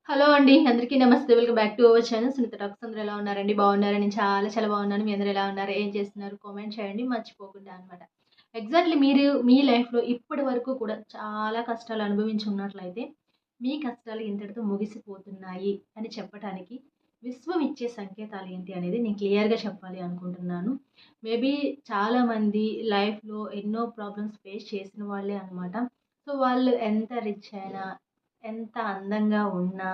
Hello అండి. అందరికీ నమస్తే. Welcome back to our channel Sunitha talks. అందరూ ఎలా ఉన్నారండి? బాగున్నారా? నేను చాలా బాగున్నాను. మీ అందరూ ఎలా ఉన్నారు? ఏం చేస్తున్నారు? కామెంట్ చేయండి మర్చిపోకుండా అనమాట. ఎగ్జాక్ట్‌లీ మీరు మీ లైఫ్‌లో ఇప్పటి వరకు కూడా చాలా కష్టాలు అనుభవించి ఉన్నట్లయితే, మీ కష్టాలు ఇంతటితో ముగిసిపోతున్నాయి అని చెప్పటానికి విశ్వం ఇచ్చే సంకేతాలు ఏంటి అనేది నేను క్లియర్‌గా చెప్పాలి అనుకుంటున్నాను. మేబీ చాలామంది లైఫ్‌లో ఎన్నో ప్రాబ్లమ్స్ ఫేస్ చేసిన వాళ్ళే అనమాట. సో, వాళ్ళు ఎంత రిచ్ అయినా, ఎంత అందంగా ఉన్నా,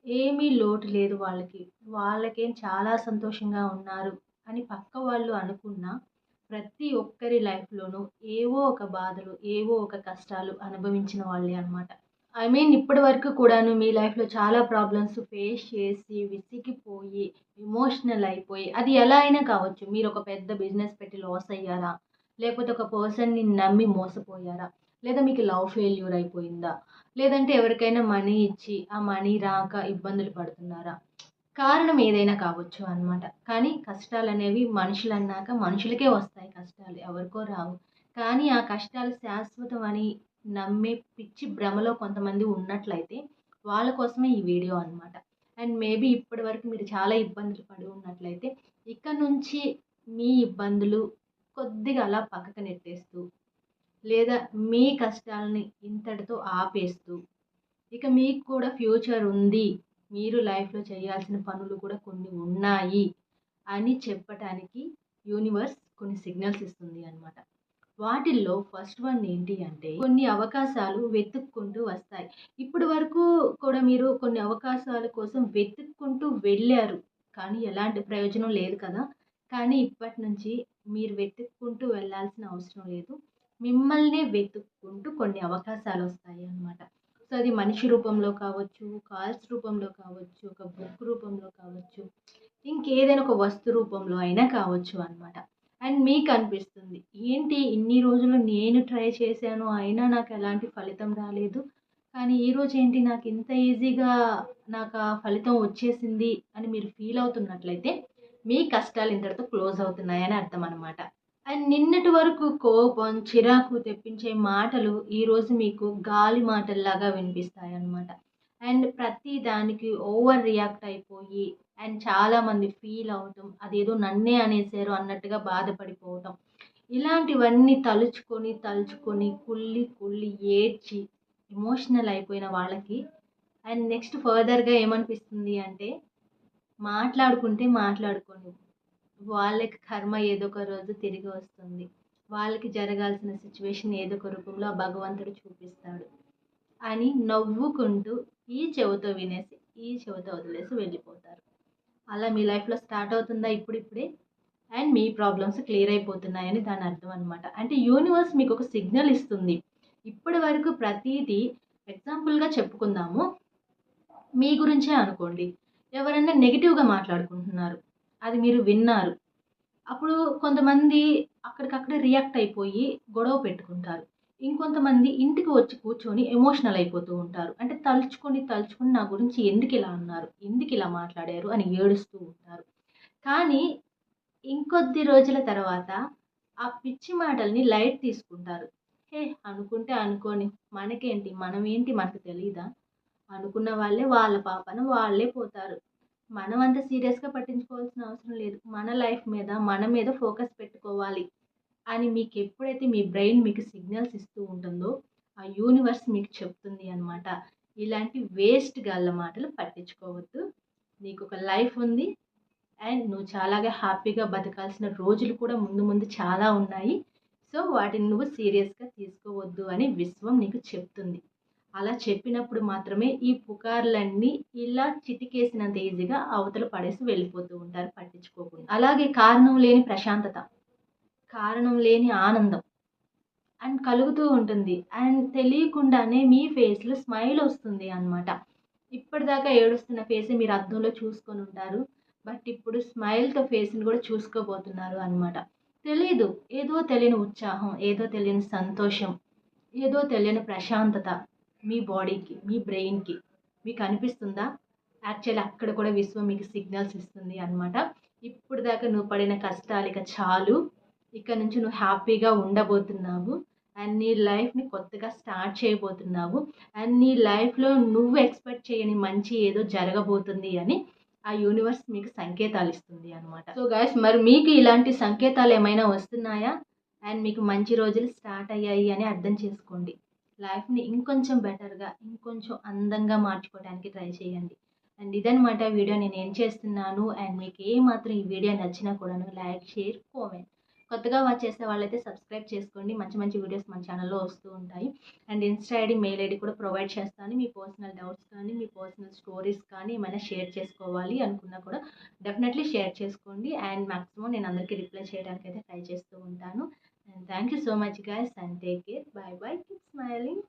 ఏమీ లోటు లేదు వాళ్ళకి. వాళ్ళకేం చాలా సంతోషంగా ఉన్నారు అని పక్క వాళ్ళు అనుకున్నా, ప్రతి ఒక్కరి లైఫ్‌లోనూ ఏవో ఒక బాధలు, ఏవో ఒక కష్టాలు అనుభవించిన వాళ్ళే అనమాట. ఇప్పటి వరకు కూడాను మీ లైఫ్‌లో చాలా ప్రాబ్లమ్స్ ఫేస్ చేసి, విసిగిపోయి, ఎమోషనల్ అయిపోయి, అది ఎలా అయినా కావచ్చు. మీరొక పెద్ద బిజినెస్ పెట్టి లాస్ అయ్యారా? లేకపోతే ఒక పర్సన్‌ని నమ్మి మోసపోయారా? లేదా మీకు లవ్ ఫెయిల్యూర్ అయిపోయిందా? లేదంటే ఎవరికైనా మనీ ఇచ్చి, ఆ మనీ రాక ఇబ్బందులు పడుతున్నారా? కారణం ఏదైనా కావచ్చు అనమాట. కానీ కష్టాలనేవి మనుషులన్నాక మనుషులకే వస్తాయి కష్టాలు. ఎవరికో రావు. కానీ ఆ కష్టాలు శాశ్వతం అని నమ్మే పిచ్చి భ్రమలో కొంతమంది ఉన్నట్లయితే వాళ్ళ కోసమే ఈ వీడియో అనమాట. అండ్ మేబీ ఇప్పటి వరకు మీరు చాలా ఇబ్బందులు పడి ఉన్నట్లయితే ఇక నుంచి మీ ఇబ్బందులు కొద్దిగా అలా పక్కకు నెట్టేస్తూ, లేదా మీ కష్టాలని ఇంతటితో ఆపేస్తూ, ఇక మీకు కూడా ఫ్యూచర్ ఉంది. మీరు లైఫ్‌లో చేయాల్సిన పనులు కూడా కొన్ని ఉన్నాయి అని చెప్పటానికి యూనివర్స్ కొన్ని సిగ్నల్స్ ఇస్తుంది అన్నమాట. వాటిల్లో ఫస్ట్ వన్ ఏంటి అంటే, కొన్ని అవకాశాలు వెతుక్కుంటూ వస్తాయి. ఇప్పటి వరకు కూడా మీరు కొన్ని అవకాశాల కోసం వెతుక్కుంటూ వెళ్ళారు. కానీ ఎలాంటి ప్రయోజనం లేదు కదా! కానీ ఇప్పటి నుంచి మీరు వెతుక్కుంటూ వెళ్ళాల్సిన అవసరం లేదు. మిమ్మల్నే వెతుక్కుంటూ కొన్ని అవకాశాలొస్తాయి అన్నమాట. సో, అది మనిషి రూపంలో కావచ్చు, కాల్స్ రూపంలో కావచ్చు, ఒక బుక్ రూపంలో కావచ్చు, ఇంకేదైనా ఒక వస్తు రూపంలో అయినా కావచ్చు అన్నమాట. అండ్ మీకనిపిస్తుంది, ఏంటి ఇన్ని రోజులు నేను ట్రై చేశాను, అయినా నాకెలాంటి ఫలితం రాలేదు. కానీ ఈరోజేంటి నాకింత ఈజీగా నాకా ఫలితం వచ్చేసింది అని మీరు ఫీల్ అవుతున్నట్లయితే, మీ కష్టాలు ఇంతటితో క్లోజ్ అవుతున్నాయని అర్థం అనమాట. అండ్ నిన్నటి వరకు కోపం, చిరాకు తెప్పించే మాటలు ఈరోజు మీకు గాలి మాటల్లాగా వినిపిస్తాయన్నమాట. అండ్ ప్రతి దానికి ఓవర్ రియాక్ట్ అయిపోయి అండ్ చాలామంది ఫీల్ అవ్వటం, అదేదో నన్నే అనేసారు అన్నట్టుగా బాధపడిపోవటం. ఇలాంటివన్నీ తలుచుకొని కుళ్ళి కుళ్ళి ఏడ్చి ఎమోషనల్ అయిపోయిన వాళ్ళకి అండ్ నెక్స్ట్ ఫర్దర్‌గా ఏమనిపిస్తుంది అంటే, మాట్లాడుకోని వాళ్ళకి కర్మ ఏదో ఒక రోజు తిరిగి వస్తుంది. వాళ్ళకి జరగాల్సిన సిట్యుయేషన్ ఏదో ఒక రూపంలో ఆ భగవంతుడు చూపిస్తాడు అని నవ్వుకుంటూ ఈ చెవితో వినేసి, ఈ చెవితో వదిలేసి వెళ్ళిపోతారు. అలా మీ లైఫ్‌లో స్టార్ట్ అవుతుందా ఇప్పుడిప్పుడే? అండ్ మీ ప్రాబ్లమ్స్ క్లియర్ అయిపోతున్నాయని దాని అర్థం అనమాట. అంటే యూనివర్స్ మీకొక సిగ్నల్ ఇస్తుంది. ఇప్పటి వరకు ప్రతీదీ ఎగ్జాంపుల్‌గా చెప్పుకుందాము. మీ గురించే అనుకోండి. ఎవరన్నా నెగెటివ్‌గా మాట్లాడుకుంటున్నారు. అది మీరు విన్నారు. అప్పుడు కొంతమంది అక్కడికక్కడే రియాక్ట్ అయిపోయి గొడవ పెట్టుకుంటారు. ఇంకొంతమంది ఇంటికి వచ్చి కూర్చొని ఎమోషనల్ అయిపోతూ ఉంటారు. అంటే తలుచుకొని నా గురించి ఎందుకిలా అన్నారు? ఎందుకిలా మాట్లాడారు? అని ఏడుస్తూ ఉంటారు. కానీ ఇంకొద్ది రోజుల తర్వాత ఆ పిచ్చి మాటల్ని లైట్ తీసుకుంటారు. హే! అనుకుంటే అనుకోని, మనకేంటి? మనమేంటి మనకు తెలీదా? అనుకున్న వాళ్ళే వాళ్ళ పాపాన వాళ్ళే పోతారు. మనం అంత సీరియస్‌గా పట్టించుకోవాల్సిన అవసరం లేదు. మన లైఫ్ మీద, మన మీద ఫోకస్ పెట్టుకోవాలి అని మీకెప్పుడైతే మీ బ్రెయిన్ మీకు సిగ్నల్స్ ఇస్తూ ఉంటుందో, ఆ యూనివర్స్ మీకు చెప్తుంది అనమాట. ఇలాంటి వేస్ట్ గాళ్ళ మాటలు పట్టించుకోవద్దు. నీకొక లైఫ్ ఉంది. అండ్ నువ్వు చాలాగా హ్యాపీగా బతకాల్సిన రోజులు కూడా ముందు ముందు చాలా ఉన్నాయి. సో, వాటిని నువ్వు సీరియస్‌గా తీసుకోవద్దు అని విశ్వం నీకు చెప్తుంది. అలా చెప్పినప్పుడు మాత్రమే ఈ పుకార్లన్నీ ఇలా చిటికేసినంత ఈజీగా అవతల పడేసి వెళ్ళిపోతూ ఉంటారు పట్టించుకోకుండా. అలాగే కారణం లేని ప్రశాంతత, కారణం లేని ఆనందం అండ్ కలుగుతూ ఉంటుంది. అండ్ తెలియకుండానే మీ ఫేస్‌లో స్మైల్ వస్తుంది అన్నమాట. ఇప్పటిదాకా ఏడుస్తున్న ఫేసే మీరు అద్దంలో చూసుకొనుంటారు. బట్ ఇప్పుడు స్మైల్‌తో ఫేస్‌ని కూడా చూసుకోబోతున్నారు అన్నమాట. తెలీదు. ఏదో తెలియని ఉత్సాహం, ఏదో తెలియని సంతోషం, ఏదో తెలియని ప్రశాంతత మీ బాడీకి, మీ బ్రెయిన్‌కి మీకనిపిస్తుందా? యాక్చువల్లీ అక్కడ కూడా విశ్వం మీకు సిగ్నల్స్ ఇస్తుంది అన్నమాట. ఇప్పటిదాకా నువ్వు పడిన కష్టాలిక చాలు. ఇక నుంచి నువ్వు హ్యాపీగా ఉండబోతున్నావు. అండ్ నీ లైఫ్ని కొత్తగా స్టార్ట్ చేయబోతున్నావు. అండ్ నీ లైఫ్లో నువ్వు ఎక్స్పెక్ట్ చేయని మంచి ఏదో జరగబోతుంది అని ఆ యూనివర్స్ మీకు సంకేతాలు ఇస్తుంది అనమాట. సో గైస్, మరి మీకు ఇలాంటి సంకేతాలు ఏమైనా వస్తున్నాయా అండ్ మీకు మంచి రోజులు స్టార్ట్ అయ్యాయి అని అర్థం చేసుకోండి. లైఫ్ని ఇంకొంచెం బెటర్గా, ఇంకొంచెం అందంగా మార్చుకోవడానికి ట్రై చేయండి. అండ్ ఇదనమాట వీడియో. నేను ఏం చేస్తున్నాను అండ్ మీకు ఏ మాత్రం ఈ వీడియో నచ్చినా కూడాను లైక్, షేర్, కామెంట్. కొత్తగా వాచ్ చేసే వాళ్ళైతే సబ్స్క్రైబ్ చేసుకోండి. మంచి మంచి వీడియోస్ మన ఛానల్లో వస్తూ ఉంటాయి. And Insta ID, mail ID కూడా ప్రొవైడ్ చేస్తాను. మీ పర్సనల్ డౌట్స్ కానీ, మీ పర్సనల్ స్టోరీస్ కానీ ఏమైనా షేర్ చేసుకోవాలి అనుకున్నా కూడా డెఫినెట్లీ షేర్ చేసుకోండి. అండ్ మ్యాక్సిమం నేను అందరికీ రిప్లై చేయడానికి అయితే ట్రై చేస్తూ ఉంటాను. And thank you so much guys and take care. Bye bye. Keep smiling.